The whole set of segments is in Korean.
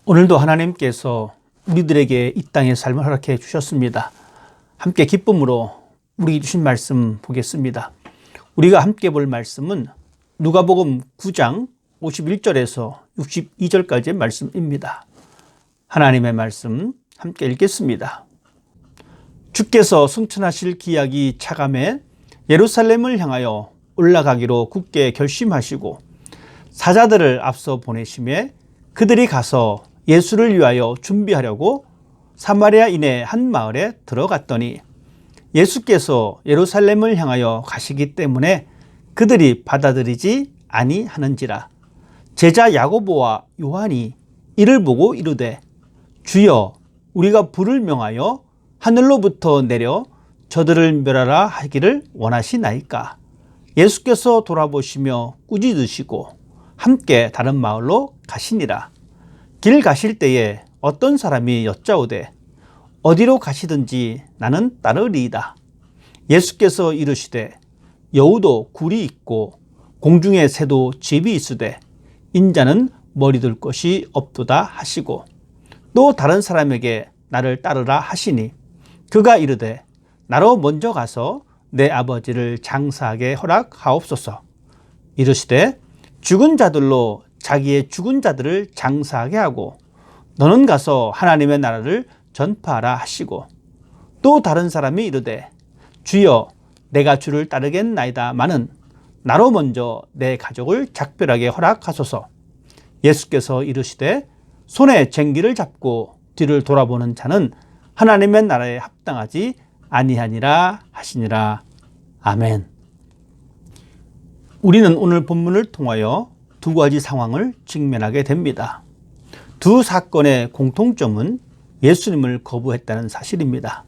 오늘도 하나님께서 우리들에게 이 땅의 삶을 허락해 주셨습니다. 함께 기쁨으로 우리 주신 말씀 보겠습니다. 우리가 함께 볼 말씀은 누가복음 9장 51절에서 62절까지의 말씀입니다. 하나님의 말씀 함께 읽겠습니다. 주께서 승천하실 기약이 차감해 예루살렘을 향하여 올라가기로 굳게 결심하시고 사자들을 앞서 보내심에 그들이 가서 예수를 위하여 준비하려고 사마리아인의 한 마을에 들어갔더니 예수께서 예루살렘을 향하여 가시기 때문에 그들이 받아들이지 아니하는지라. 제자 야고보와 요한이 이를 보고 이르되 주여, 우리가 불을 명하여 하늘로부터 내려 저들을 멸하라 하기를 원하시나이까. 예수께서 돌아보시며 꾸짖으시고 함께 다른 마을로 가시니라. 길 가실 때에 어떤 사람이 여짜오되 어디로 가시든지 나는 따르리이다. 예수께서 이르시되 여우도 굴이 있고 공중의 새도 집이 있으되 인자는 머리 둘 것이 없도다 하시고, 또 다른 사람에게 나를 따르라 하시니 그가 이르되 나로 먼저 가서 내 아버지를 장사하게 허락하옵소서. 이르시되 죽은 자들로 자기의 죽은 자들을 장사하게 하고 너는 가서 하나님의 나라를 전파하라 하시고, 또 다른 사람이 이르되 주여, 내가 주를 따르겠나이다마는 나로 먼저 내 가족을 작별하게 허락하소서. 예수께서 이르시되 손에 쟁기를 잡고 뒤를 돌아보는 자는 하나님의 나라에 합당하지 아니하니라 하시니라. 아멘. 우리는 오늘 본문을 통하여 두 가지 상황을 직면하게 됩니다. 두 사건의 공통점은 예수님을 거부했다는 사실입니다.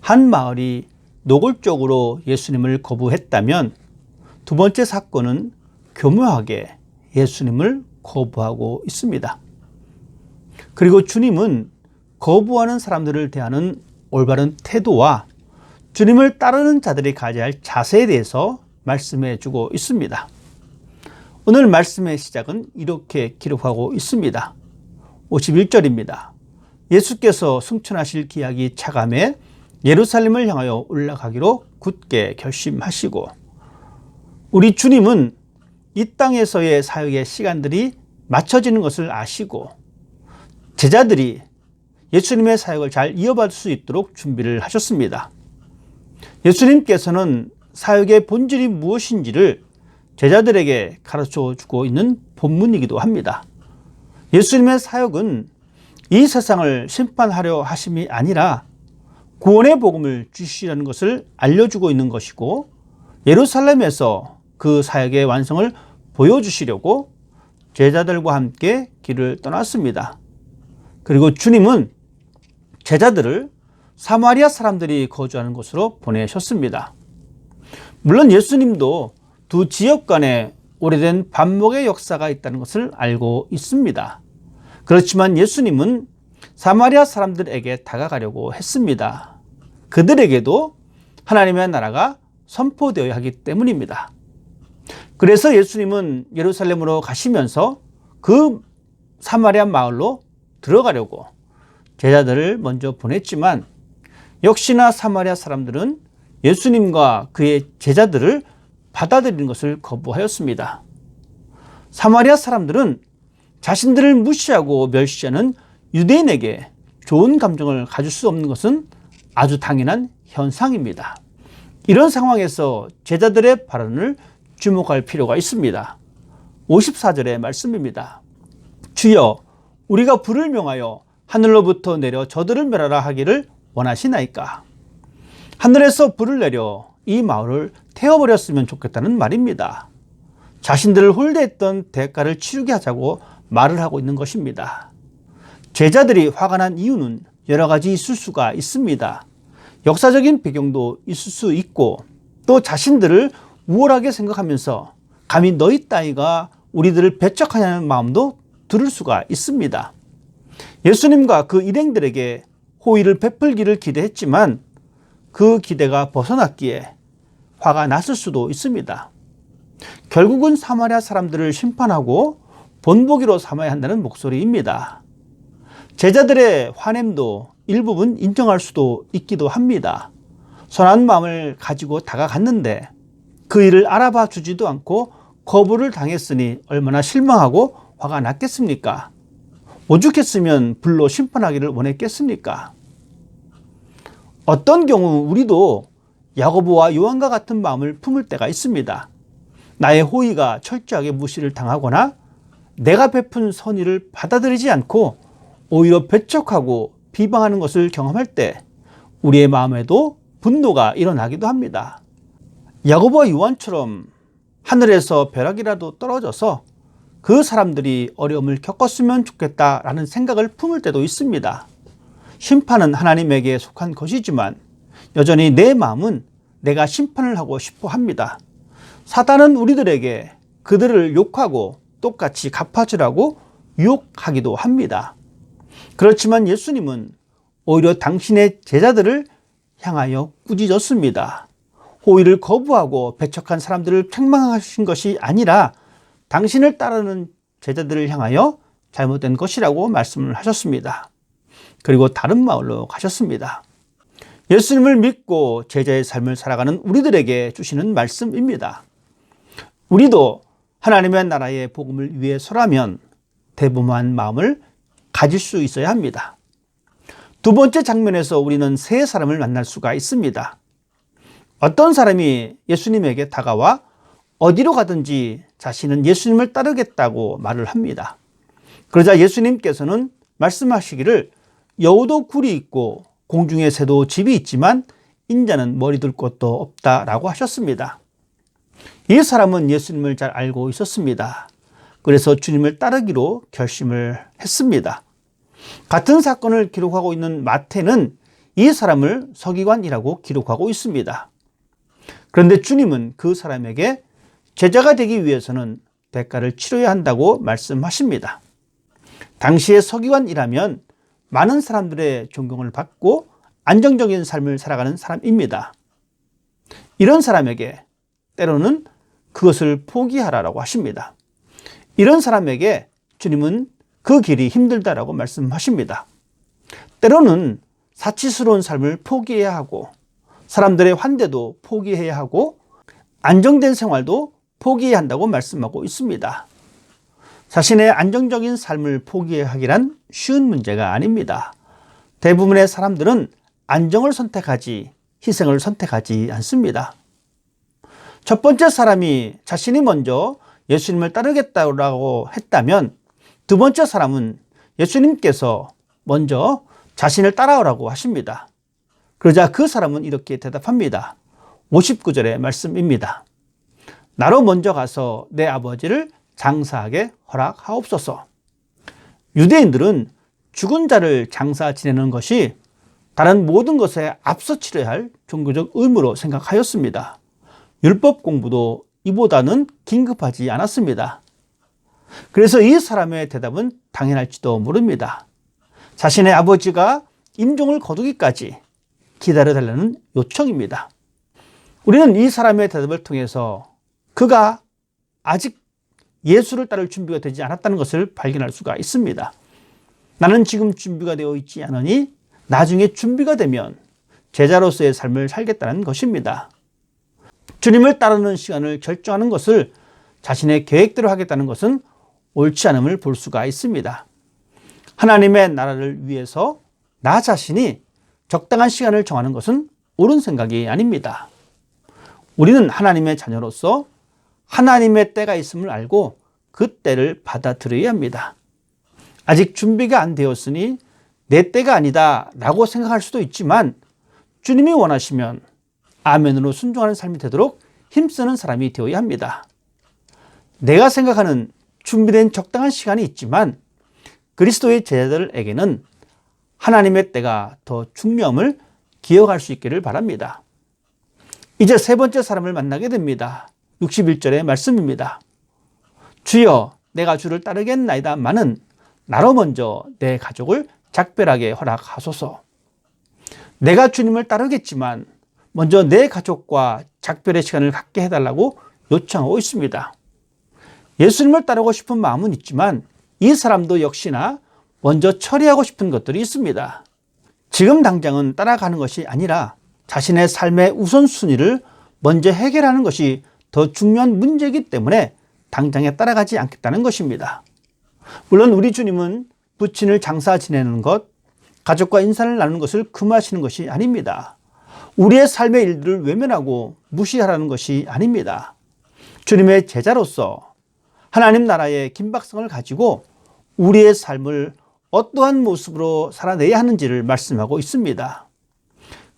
한 마을이 노골적으로 예수님을 거부했다면, 두 번째 사건은 교묘하게 예수님을 거부하고 있습니다. 그리고 주님은 거부하는 사람들을 대하는 올바른 태도와 주님을 따르는 자들이 가져야 할 자세에 대해서 말씀해 주고 있습니다. 오늘 말씀의 시작은 이렇게 기록하고 있습니다. 51절입니다. 예수께서 승천하실 기약이 차감해 예루살렘을 향하여 올라가기로 굳게 결심하시고, 우리 주님은 이 땅에서의 사역의 시간들이 맞춰지는 것을 아시고 제자들이 예수님의 사역을 잘 이어받을 수 있도록 준비를 하셨습니다. 예수님께서는 사역의 본질이 무엇인지를 제자들에게 가르쳐 주고 있는 본문이기도 합니다. 예수님의 사역은 이 세상을 심판하려 하심이 아니라 구원의 복음을 주시려는 것을 알려주고 있는 것이고, 예루살렘에서 그 사역의 완성을 보여주시려고 제자들과 함께 길을 떠났습니다. 그리고 주님은 제자들을 사마리아 사람들이 거주하는 곳으로 보내셨습니다. 물론 예수님도 두 지역 간에 오래된 반목의 역사가 있다는 것을 알고 있습니다. 그렇지만 예수님은 사마리아 사람들에게 다가가려고 했습니다. 그들에게도 하나님의 나라가 선포되어야 하기 때문입니다. 그래서 예수님은 예루살렘으로 가시면서 그 사마리아 마을로 들어가려고 제자들을 먼저 보냈지만, 역시나 사마리아 사람들은 예수님과 그의 제자들을 받아들이는 것을 거부하였습니다. 사마리아 사람들은 자신들을 무시하고 멸시하는 유대인에게 좋은 감정을 가질 수 없는 것은 아주 당연한 현상입니다. 이런 상황에서 제자들의 발언을 주목할 필요가 있습니다. 54절의 말씀입니다. 주여, 우리가 불을 명하여 하늘로부터 내려 저들을 멸하라 하기를 원하시나이까. 하늘에서 불을 내려 이 마을을 태워버렸으면 좋겠다는 말입니다. 자신들을 홀대했던 대가를 치르게 하자고 말을 하고 있는 것입니다. 제자들이 화가 난 이유는 여러 가지 있을 수가 있습니다. 역사적인 배경도 있을 수 있고, 또 자신들을 우월하게 생각하면서 감히 너희 따위가 우리들을 배척하냐는 마음도 들을 수가 있습니다. 예수님과 그 일행들에게 호의를 베풀기를 기대했지만 그 기대가 벗어났기에 화가 났을 수도 있습니다. 결국은 사마리아 사람들을 심판하고 본보기로 삼아야 한다는 목소리입니다. 제자들의 화냄도 일부분 인정할 수도 있기도 합니다. 선한 마음을 가지고 다가갔는데 그 일을 알아봐 주지도 않고 거부를 당했으니 얼마나 실망하고 화가 났겠습니까? 오죽했으면 불로 심판하기를 원했겠습니까? 어떤 경우 우리도 야고보와 요한과 같은 마음을 품을 때가 있습니다. 나의 호의가 철저하게 무시를 당하거나 내가 베푼 선의를 받아들이지 않고 오히려 배척하고 비방하는 것을 경험할 때 우리의 마음에도 분노가 일어나기도 합니다. 야고보와 요한처럼 하늘에서 벼락이라도 떨어져서 그 사람들이 어려움을 겪었으면 좋겠다라는 생각을 품을 때도 있습니다. 심판은 하나님에게 속한 것이지만 여전히 내 마음은 내가 심판을 하고 싶어 합니다. 사단은 우리들에게 그들을 욕하고 똑같이 갚아주라고 유혹하기도 합니다. 그렇지만 예수님은 오히려 당신의 제자들을 향하여 꾸짖었습니다. 호의를 거부하고 배척한 사람들을 책망하신 것이 아니라 당신을 따르는 제자들을 향하여 잘못된 것이라고 말씀을 하셨습니다. 그리고 다른 마을로 가셨습니다. 예수님을 믿고 제자의 삶을 살아가는 우리들에게 주시는 말씀입니다. 우리도 하나님의 나라의 복음을 위해서라면 대범한 마음을 가질 수 있어야 합니다. 두 번째 장면에서 우리는 세 사람을 만날 수가 있습니다. 어떤 사람이 예수님에게 다가와 어디로 가든지 자신은 예수님을 따르겠다고 말을 합니다. 그러자 예수님께서는 말씀하시기를 여우도 굴이 있고 공중의 새도 집이 있지만 인자는 머리 둘 곳도 없다라고 하셨습니다. 이 사람은 예수님을 잘 알고 있었습니다. 그래서 주님을 따르기로 결심을 했습니다. 같은 사건을 기록하고 있는 마태는 이 사람을 서기관이라고 기록하고 있습니다. 그런데 주님은 그 사람에게 제자가 되기 위해서는 대가를 치러야 한다고 말씀하십니다. 당시의 서기관이라면 많은 사람들의 존경을 받고 안정적인 삶을 살아가는 사람입니다. 이런 사람에게 때로는 그것을 포기하라고 하십니다. 이런 사람에게 주님은 그 길이 힘들다라고 말씀하십니다. 때로는 사치스러운 삶을 포기해야 하고 사람들의 환대도 포기해야 하고 안정된 생활도 포기해야 한다고 말씀하고 있습니다. 자신의 안정적인 삶을 포기하기란 쉬운 문제가 아닙니다. 대부분의 사람들은 안정을 선택하지 희생을 선택하지 않습니다. 첫 번째 사람이 자신이 먼저 예수님을 따르겠다고 했다면 두 번째 사람은 예수님께서 먼저 자신을 따라오라고 하십니다. 그러자 그 사람은 이렇게 대답합니다. 59절의 말씀입니다. 나로 먼저 가서 내 아버지를 장사하게 허락하옵소서. 유대인들은 죽은 자를 장사 지내는 것이 다른 모든 것에 앞서 치러야 할 종교적 의무로 생각하였습니다. 율법 공부도 이보다는 긴급하지 않았습니다. 그래서 이 사람의 대답은 당연할지도 모릅니다. 자신의 아버지가 임종을 거두기까지 기다려달라는 요청입니다. 우리는 이 사람의 대답을 통해서 그가 아직 예수를 따를 준비가 되지 않았다는 것을 발견할 수가 있습니다. 나는 지금 준비가 되어 있지 않으니 나중에 준비가 되면 제자로서의 삶을 살겠다는 것입니다. 주님을 따르는 시간을 결정하는 것을 자신의 계획대로 하겠다는 것은 옳지 않음을 볼 수가 있습니다. 하나님의 나라를 위해서 나 자신이 적당한 시간을 정하는 것은 옳은 생각이 아닙니다. 우리는 하나님의 자녀로서 하나님의 때가 있음을 알고 그 때를 받아들여야 합니다. 아직 준비가 안 되었으니 내 때가 아니다 라고 생각할 수도 있지만 주님이 원하시면 아멘으로 순종하는 삶이 되도록 힘쓰는 사람이 되어야 합니다. 내가 생각하는 준비된 적당한 시간이 있지만 그리스도의 제자들에게는 하나님의 때가 더 중요함을 기억할 수 있기를 바랍니다. 이제 세 번째 사람을 만나게 됩니다. 61절의 말씀입니다. 주여 내가 주를 따르겠나이다마는 나로 먼저 내 가족을 작별하게 허락하소서. 내가 주님을 따르겠지만 먼저 내 가족과 작별의 시간을 갖게 해달라고 요청하고 있습니다. 예수님을 따르고 싶은 마음은 있지만 이 사람도 역시나 먼저 처리하고 싶은 것들이 있습니다. 지금 당장은 따라가는 것이 아니라 자신의 삶의 우선순위를 먼저 해결하는 것이 더 중요한 문제이기 때문에 당장에 따라가지 않겠다는 것입니다. 물론 우리 주님은 부친을 장사 지내는 것, 가족과 인사를 나누는 것을 금하시는 것이 아닙니다. 우리의 삶의 일들을 외면하고 무시하라는 것이 아닙니다. 주님의 제자로서 하나님 나라의 긴박성을 가지고 우리의 삶을 어떠한 모습으로 살아내야 하는지를 말씀하고 있습니다.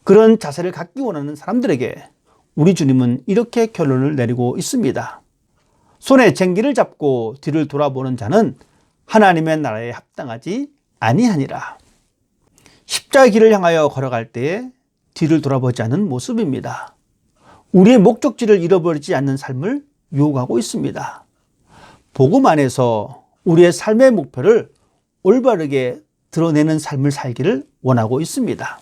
그런 자세를 갖기 원하는 사람들에게 우리 주님은 이렇게 결론을 내리고 있습니다. 손에 쟁기를 잡고 뒤를 돌아보는 자는 하나님의 나라에 합당하지 아니하니라. 십자가의 길을 향하여 걸어갈 때에 뒤를 돌아보지 않는 모습입니다. 우리의 목적지를 잃어버리지 않는 삶을 요구하고 있습니다. 복음 안에서 우리의 삶의 목표를 올바르게 드러내는 삶을 살기를 원하고 있습니다.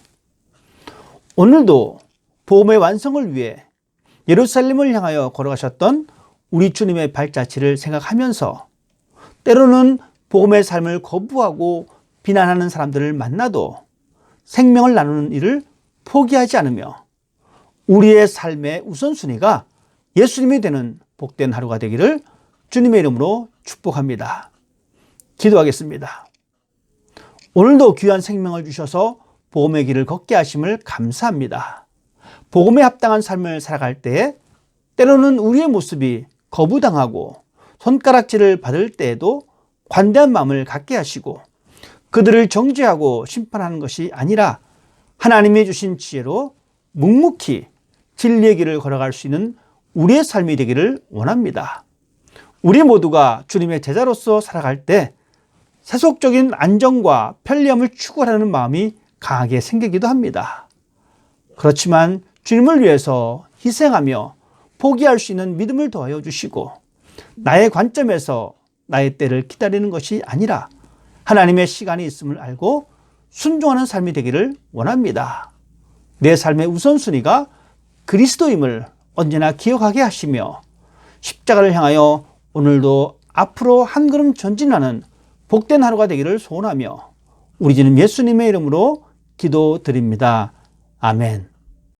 오늘도 복음의 완성을 위해 예루살렘을 향하여 걸어가셨던 우리 주님의 발자취를 생각하면서 때로는 복음의 삶을 거부하고 비난하는 사람들을 만나도 생명을 나누는 일을 포기하지 않으며 우리의 삶의 우선순위가 예수님이 되는 복된 하루가 되기를 주님의 이름으로 축복합니다. 기도하겠습니다. 오늘도 귀한 생명을 주셔서 복음의 길을 걷게 하심을 감사합니다. 복음에 합당한 삶을 살아갈 때에 때로는 우리의 모습이 거부당하고 손가락질을 받을 때에도 관대한 마음을 갖게 하시고 그들을 정죄하고 심판하는 것이 아니라 하나님이 주신 지혜로 묵묵히 진리의 길을 걸어갈 수 있는 우리의 삶이 되기를 원합니다. 우리 모두가 주님의 제자로서 살아갈 때 세속적인 안정과 편리함을 추구하려는 마음이 강하게 생기기도 합니다. 그렇지만 주님을 위해서 희생하며 포기할 수 있는 믿음을 더하여 주시고 나의 관점에서 나의 때를 기다리는 것이 아니라 하나님의 시간이 있음을 알고 순종하는 삶이 되기를 원합니다. 내 삶의 우선순위가 그리스도임을 언제나 기억하게 하시며 십자가를 향하여 오늘도 앞으로 한 걸음 전진하는 복된 하루가 되기를 소원하며 우리 주님 예수님의 이름으로 기도드립니다. 아멘.